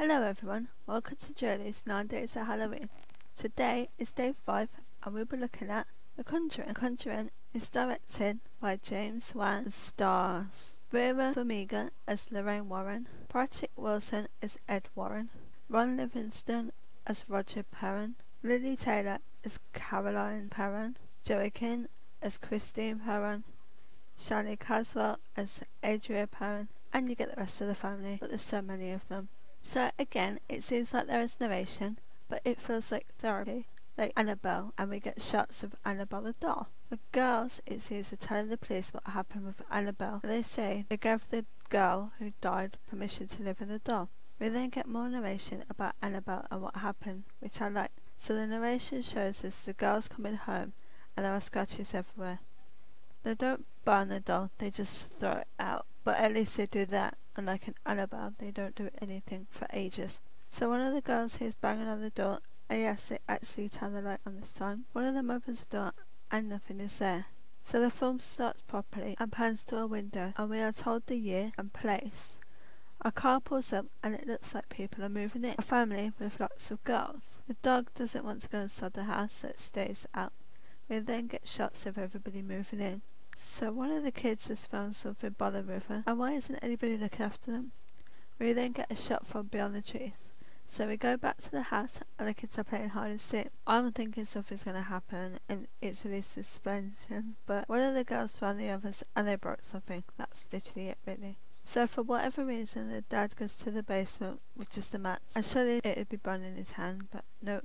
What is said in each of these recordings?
Hello everyone, welcome to Jodie's 9 Days of Halloween. Today is day 5 and we'll be looking at The Conjuring. Conjuring is directed by James Wan and stars Vera Farmiga as Lorraine Warren, Patrick Wilson as Ed Warren, Ron Livingston as Roger Perron, Lily Taylor as Caroline Perron, Joey King as Christine Perron, Shani Caswell as Adria Perron, and you get the rest of the family, but there's so many of them. So again, it seems like there is narration, but it feels like therapy, like Annabelle, and we get shots of Annabelle the doll. The girls, it seems, are telling the police what happened with Annabelle, and they say they gave the girl who died permission to live in the doll. We then get more narration about Annabelle and what happened, which I like. So the narration shows us the girls coming home, and there are scratches everywhere. They don't burn the doll, they just throw it out, but at least they do that. Unlike in Annabelle, they don't do anything for ages. So one of the girls hears banging on the door, and yes, they actually turn the light on this time. One of them opens the door, and nothing is there. So the film starts properly and pans to a window, and we are told the year and place. A car pulls up, and it looks like people are moving in. A family with lots of girls. The dog doesn't want to go inside the house, so it stays out. We then get shots of everybody moving in. So one of the kids has found something by the river, and why isn't anybody looking after them? We then get a shot from beyond the trees. So we go back to the house and the kids are playing hide and seek. I'm thinking something's going to happen and it's really suspension, but one of the girls found the others and they broke something. That's literally it really. So for whatever reason the dad goes to the basement with just a match, and surely it would be burning in his hand, but no.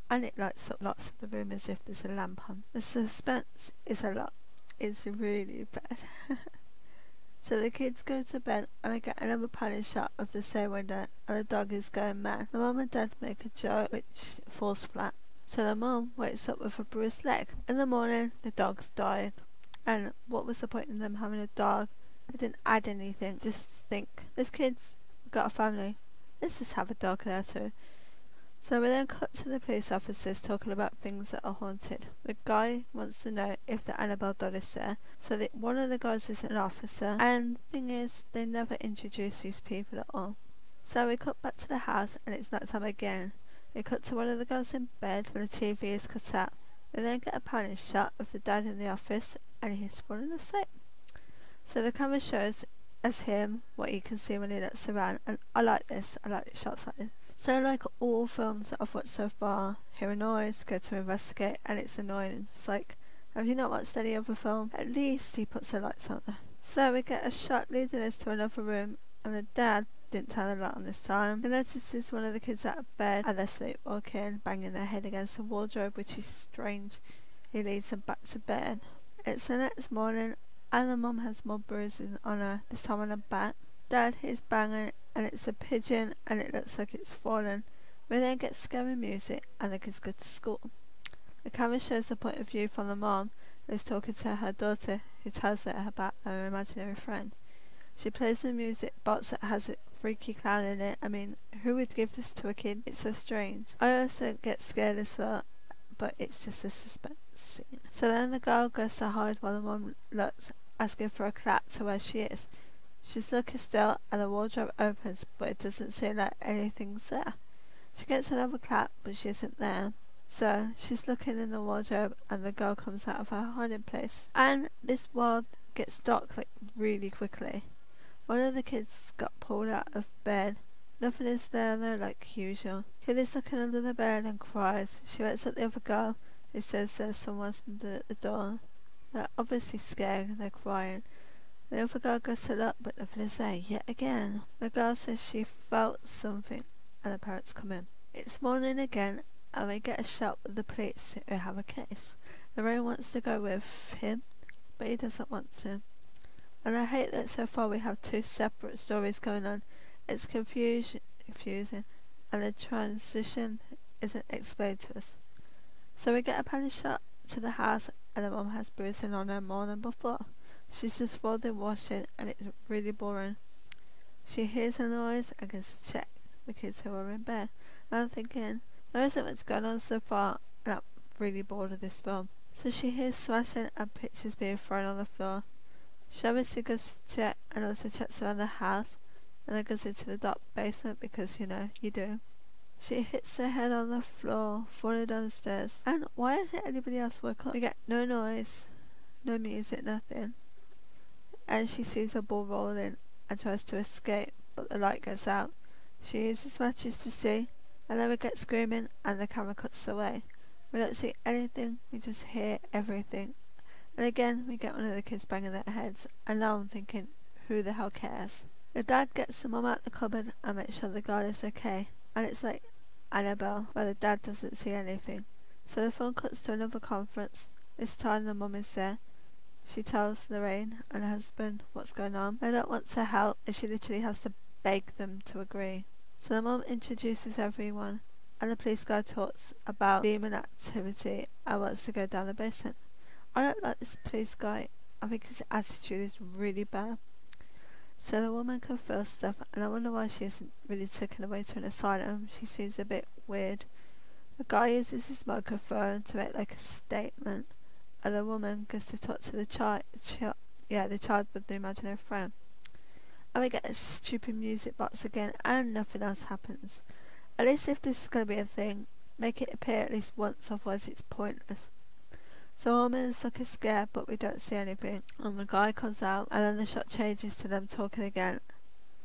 And it lights up lots of the room as if there's a lamp on. The suspense is a lot. It's really bad. So the kids go to bed and we get another panning shot of the same window and the dog is going mad. The mum and dad make a joke which falls flat. So the mum wakes up with a bruised leg. In the morning the dog's died. And what was the point in them having a dog? They didn't add anything. Just think, this kid's got a family. Let's just have a dog there too. So we then cut to the police officers talking about things that are haunted. The guy wants to know if the Annabelle doll is there, so that one of the guys is an officer, and the thing is, they never introduce these people at all. So we cut back to the house and it's night time again. We cut to one of the girls in bed when the TV is cut out. We then get a panning shot of the dad in the office and he's falling asleep. So the camera shows as him what he can see when he looks around, and I like this, I like the shots like this. So like all films that I've watched so far, hear a noise, go to investigate, and it's annoying. It's like, have you not watched any other film? At least he puts the lights on there. So we get a shot leading us to another room, and the dad didn't turn the light on this time. He notices one of the kids out of bed, and they're sleepwalking, banging their head against the wardrobe, which is strange. He leads them back to bed. It's the next morning, and the mum has more bruises on her, this time on her back. Dad is banging, and it's a pigeon and it looks like it's fallen. We then get scary music and the kids go to school. The camera shows the point of view from the mom who is talking to her daughter, who tells her about her imaginary friend. She plays the music box that has a freaky clown in it. I mean, who would give this to a kid? It's so strange. I also get scared as well, but it's just a suspense scene. So then the girl goes to hide while the mom looks, asking for a clap to where she is. She's looking still and the wardrobe opens, but it doesn't seem like anything's there. She gets another clap, but she isn't there. So she's looking in the wardrobe and the girl comes out of her hiding place. And this world gets dark like really quickly. One of the kids got pulled out of bed. Nothing is there though, like usual. Kid is looking under the bed and cries. She wakes up the other girl who says there's someone under the door. They're obviously scared and they're crying. The other girl goes to look, but nothing is there yet again. The girl says she felt something, and the parents come in. It's morning again, and we get a shot with the police who have a case. Lorraine wants to go with him, but he doesn't want to. And I hate that so far we have two separate stories going on. It's confusing, and the transition isn't explained to us. So we get a panning shot to the house, and the mum has bruising on her more than before. She's just folding washing and it's really boring. She hears a noise and goes to check the kids who are in bed. And I'm thinking, there isn't much going on so far and I'm really bored of this film. So she hears smashing and pictures being thrown on the floor. She obviously goes to check and also checks around the house. and then goes into the dark basement because, you know, you do. She hits her head on the floor, falling down the stairs. And why hasn't anybody else woke up? We get no noise, no music, nothing. And she sees a ball rolling and tries to escape, but the light goes out. She uses matches to see, and then we get screaming and the camera cuts away. We don't see anything, we just hear everything. And again, we get one of the kids banging their heads, and now I'm thinking, who the hell cares? The dad gets the mum out the cupboard and makes sure the girl is okay. And it's like Annabelle, where the dad doesn't see anything. So the film cuts to another conference. This time the mum is there. She tells Lorraine and her husband what's going on. They don't want to help, and she literally has to beg them to agree. So the mum introduces everyone, and the police guy talks about demon activity and wants to go down the basement. I don't like this police guy. I think his attitude is really bad. So the woman can feel stuff, and I wonder why she isn't really taken away to an asylum. She seems a bit weird. The guy uses his microphone to make like a statement, and the woman goes to talk to the child with the imaginary friend. And we get this stupid music box again, and nothing else happens. At least if this is going to be a thing, make it appear at least once, otherwise it's pointless. So the woman is like scared, but we don't see anything. And the guy comes out, and then the shot changes to them talking again,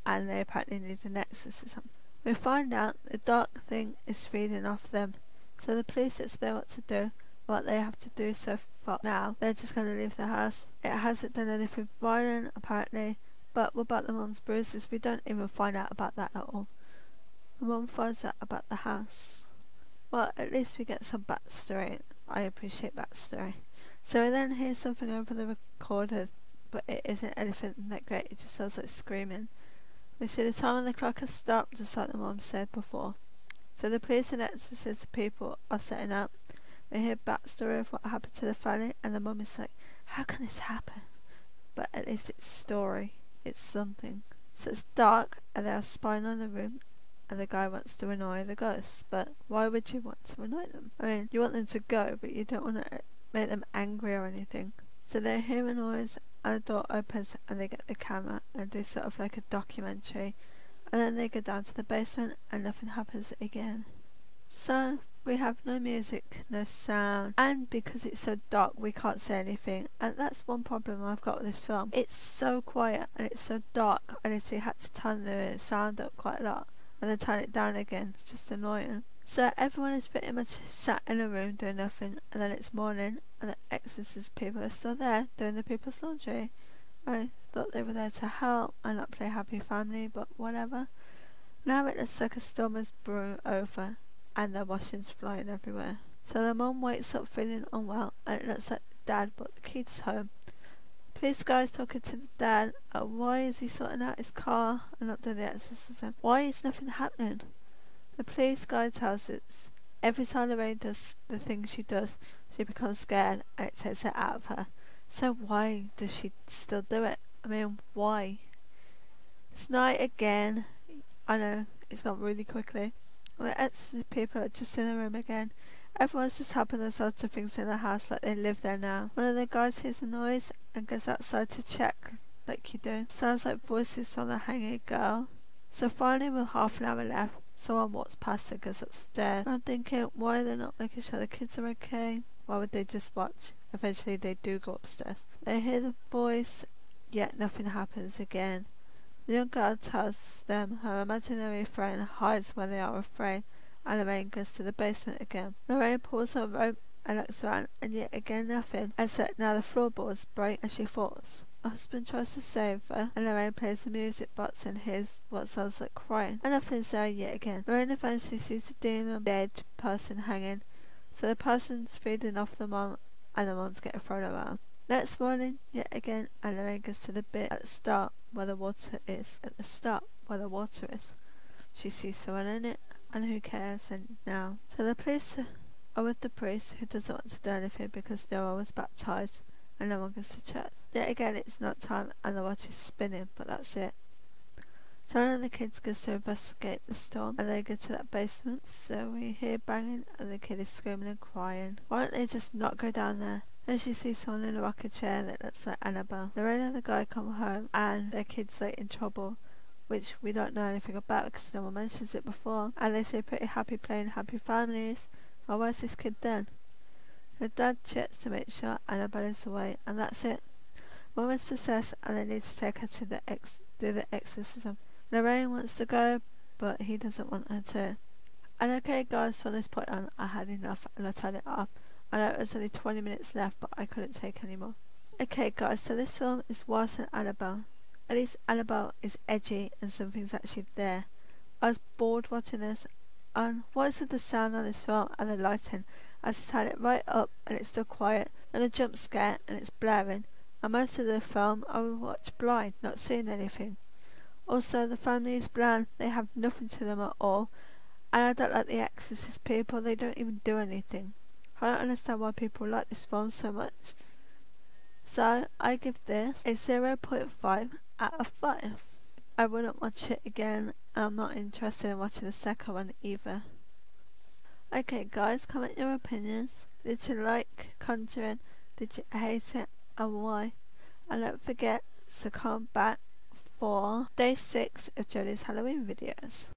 and they apparently need an exorcism. We find out the dark thing is feeding off them. So the police explain what to do, what they have to do. So far now, they're just going to leave the house. It hasn't done anything violent, apparently, but what about the mum's bruises? We don't even find out about that at all. The mum finds out about the house. Well, at least we get some backstory. I appreciate backstory. So we then hear something over the recorder, but it isn't anything that great. It just sounds like screaming. We see the time on the clock has stopped, just like the mum said before. So the police and exorcist people are setting up. We hear backstory of what happened to the family, and the mum is like, how can this happen? But at least it's story. It's something. So it's dark, and they are spying on the room, and the guy wants to annoy the ghosts. But why would you want to annoy them? I mean, you want them to go, but you don't want to make them angry or anything. So they hear a noise, and the door opens, and they get the camera and do sort of like a documentary. And then they go down to the basement, and nothing happens again. So we have no music, no sound, and because it's so dark we can't say anything. And that's one problem I've got with this film. It's so quiet and it's so dark. I literally had to turn the sound up quite a lot and then turn it down again. It's just annoying. So everyone is pretty much sat in a room doing nothing, and then it's morning and the exorcist people are still there doing the people's laundry. I thought they were there to help and not play happy family, but whatever. Now it looks like a storm has brewed over and their washing's flying everywhere. So the mum wakes up feeling unwell, and it looks like the dad brought the kids home. Police guy's talking to the dad. Why is he sorting out his car and not doing the exorcism? Why is nothing happening? The police guy tells us every time Lorraine does the thing she does, she becomes scared and it takes it out of her. So why does she still do it? I mean, why? It's night again. I know, it's gone really quickly. The exorcist people are just in the room again. Everyone's just helping themselves to things in the house like they live there now. One of the guys hears a noise and goes outside to check, like you do. Sounds like voices from the hanging girl. So finally, with half an hour left, someone walks past and goes upstairs. I'm thinking, why are they not making sure the kids are okay? Why would they just watch? Eventually they do go upstairs. They hear the voice, yet nothing happens again. The young girl tells them her imaginary friend hides when they are afraid, and Lorraine goes to the basement again. Lorraine pulls her rope and looks around, and yet again nothing, except now the floorboards break and she falls. Her husband tries to save her, and Lorraine plays the music box and hears what sounds like crying, and nothing's there yet again. Lorraine eventually sees the demon dead person hanging, so the person's feeding off the mum, and the mum's getting thrown around. Next morning, yet again, and Lorraine goes to the bit at the start where the water is. She sees someone in it, and who cares, and now. So the police are with the priest, who doesn't want to do anything because no one was baptised, and no one goes to church. Yet again, it's not time, and the watch is spinning, but that's it. So one of the kids goes to investigate the storm, and they go to that basement, so we hear banging, and the kid is screaming and crying. Why don't they just not go down there? Then she sees someone in a rocking chair that looks like Annabelle. Lorraine and the guy come home, and their kid's like in trouble which we don't know anything about because no one mentions it before, and they seem pretty happy playing Happy Families. Well, where's this kid then? Her dad checks to make sure Annabelle is away, and that's it. Mum is possessed and they need to take her to do the exorcism. Lorraine wants to go, but he doesn't want her to. And okay guys, from this point on I had enough and I turned it off. I know it was only 20 minutes left, but I couldn't take any more. Okay guys, so this film is worse than Annabelle. At least Annabelle is edgy and something's actually there. I was bored watching this, and what is with the sound on this film and the lighting? I just turn it right up and it's still quiet, and a jump scare and it's blaring. And most of the film I will watch blind, not seeing anything. Also, the family is bland, they have nothing to them at all, and I don't like the Exorcist people, they don't even do anything. I don't understand why people like this film so much. So, I give this a 0.5 out of 5. I wouldn't watch it again, I'm not interested in watching the second one either. Okay guys, comment your opinions. Did you like Conjuring? Did you hate it? And why? And don't forget to come back for day 6 of Jodie's Halloween videos.